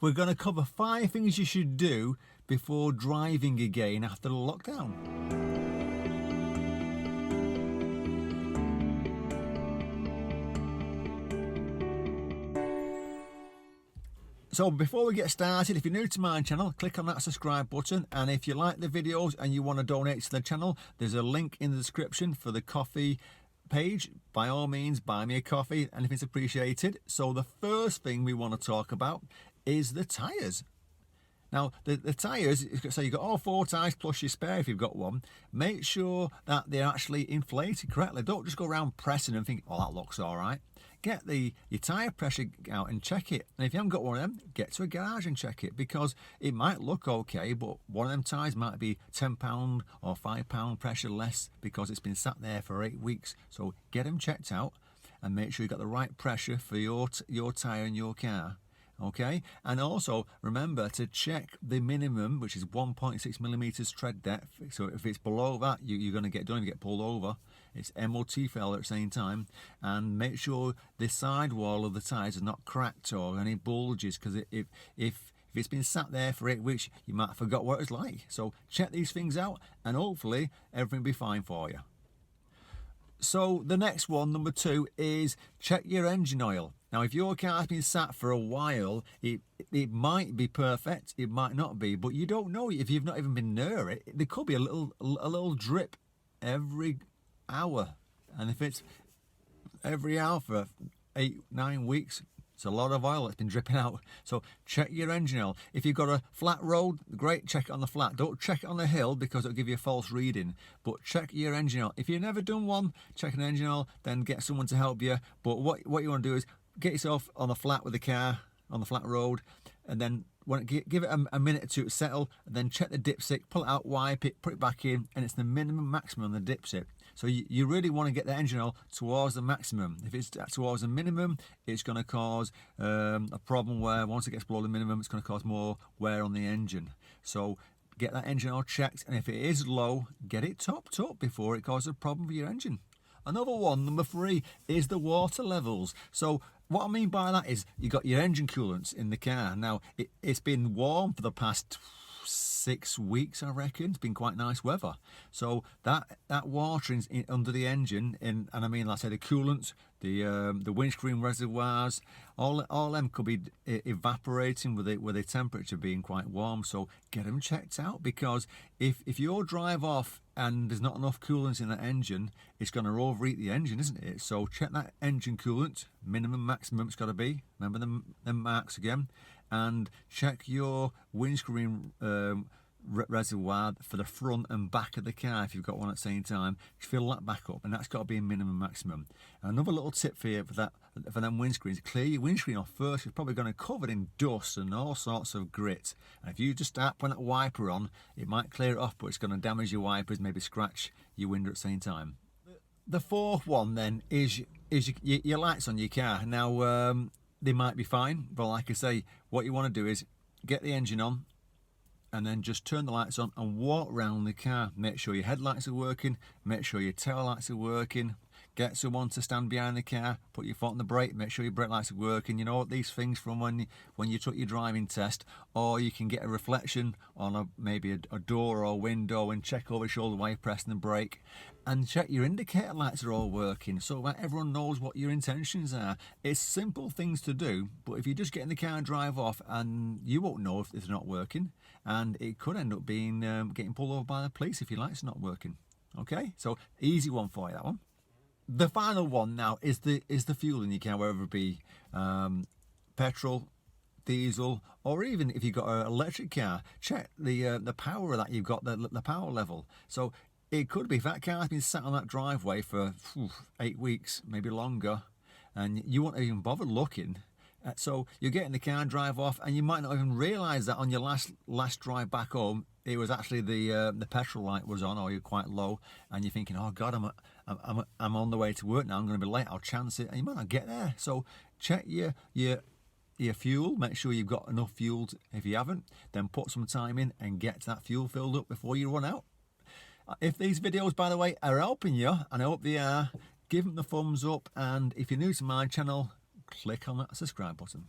we're going to cover 5 things you should do before driving again after the lockdown. So before we get started, if you're new to my channel, click on that subscribe button, and if you like the videos and you want to donate to the channel, there's a link in the description for the coffee page. By all means, buy me a coffee and if it's appreciated. So the first thing we want to talk about is the tyres. Now the tyres, so you've got all 4 tyres plus your spare if you've got one. Make sure that they're actually inflated correctly. Don't just go around pressing and think, oh, that looks all right. Get your tyre pressure out and check it. And if you haven't got one of them, get to a garage and check it, because it might look okay, but one of them tyres might be £10 or £5 pressure less because it's been sat there for 8 weeks. So get them checked out and make sure you've got the right pressure for your tyre in your car. Okay, and also remember to check the minimum, which is 1.6 millimeters tread depth. So if it's below that, you're going to don't even get pulled over. It's MOT failure at the same time. And make sure the sidewall of the tyres is not cracked or any bulges, because if it's been sat there for 8 weeks, you might have forgot what it's like. So check these things out, and hopefully everything will be fine for you. So the next one, number 2, is check your engine oil. Now, if your car's been sat for a while, it might be perfect, it might not be, but you don't know if you've not even been near it. There could be a little drip every hour, and if it's every hour for 8-9 weeks, it's a lot of oil that's been dripping out. So check your engine oil. If you've got a flat road, great, check it on the flat. Don't check it on the hill because it'll give you a false reading. But check your engine oil. If you've never done one, check an engine oil, then get someone to help you. But what you want to do is get yourself on the flat with the car, on the flat road, and then give it a minute or two to settle, and then check the dipstick, pull it out, wipe it, put it back in, and it's the minimum maximum on the dipstick. So you really want to get the engine oil towards the maximum. If it's towards the minimum, it's going to cause a problem where once it gets below the minimum, it's going to cause more wear on the engine. So get that engine oil checked, and if it is low, get it topped up before it causes a problem for your engine. Another one, number 3, is the water levels. So what I mean by that is you've got your engine coolants in the car. Now, it's been warm for the past 6 weeks, I reckon. It's been quite nice weather. So that water under the engine, and I mean, like I say, the coolants, the windscreen reservoirs, all them could be evaporating with the temperature being quite warm. So get them checked out, because if you drive off and there's not enough coolant in that engine, it's going to overheat the engine, isn't it? So check that engine coolant, minimum, maximum it's got to be. Remember them marks again. And check your windscreen reservoir for the front and back of the car if you've got one at the same time. Fill that back up, and that's got to be a minimum, maximum. And another little tip for you for them windscreens: clear your windscreen off first. It's probably going to cover in dust and all sorts of grit. And if you just start putting that wiper on, it might clear it off, but it's going to damage your wipers, maybe scratch your window at the same time. The 4th one then is your lights on your car. Now, they might be fine, but like I say, what you want to do is get the engine on and then just turn the lights on and walk around the car. Make sure your headlights are working, make sure your tail lights are working. Get someone to stand behind the car, put your foot on the brake, make sure your brake lights are working. You know, these things from when you took your driving test. Or you can get a reflection on maybe a door or window and check over your shoulder while you're pressing the brake. And check your indicator lights are all working, so that everyone knows what your intentions are. It's simple things to do, but if you just get in the car and drive off, and you won't know if it's not working, and it could end up being getting pulled over by the police if your lights are not working. Okay, so easy one for you, that one. The final one now is the fuel in your car, whether it be petrol, diesel, or even if you've got an electric car. Check the power of that. You've got the power level. So it could be, if that car's been sat on that driveway for 8 weeks, maybe longer, and you won't even bother looking. So you get in the car and drive off, and you might not even realise that on your last drive back home, it was actually the petrol light was on, or you're quite low, and you're thinking, oh God, I'm on the way to work now, I'm going to be late, I'll chance it, and you might not get there. So check your fuel, make sure you've got enough fuel. If you haven't, then put some time in and get that fuel filled up before you run out. If these videos, by the way, are helping you, and I hope they are, give them the thumbs up, and if you're new to my channel, click on that subscribe button.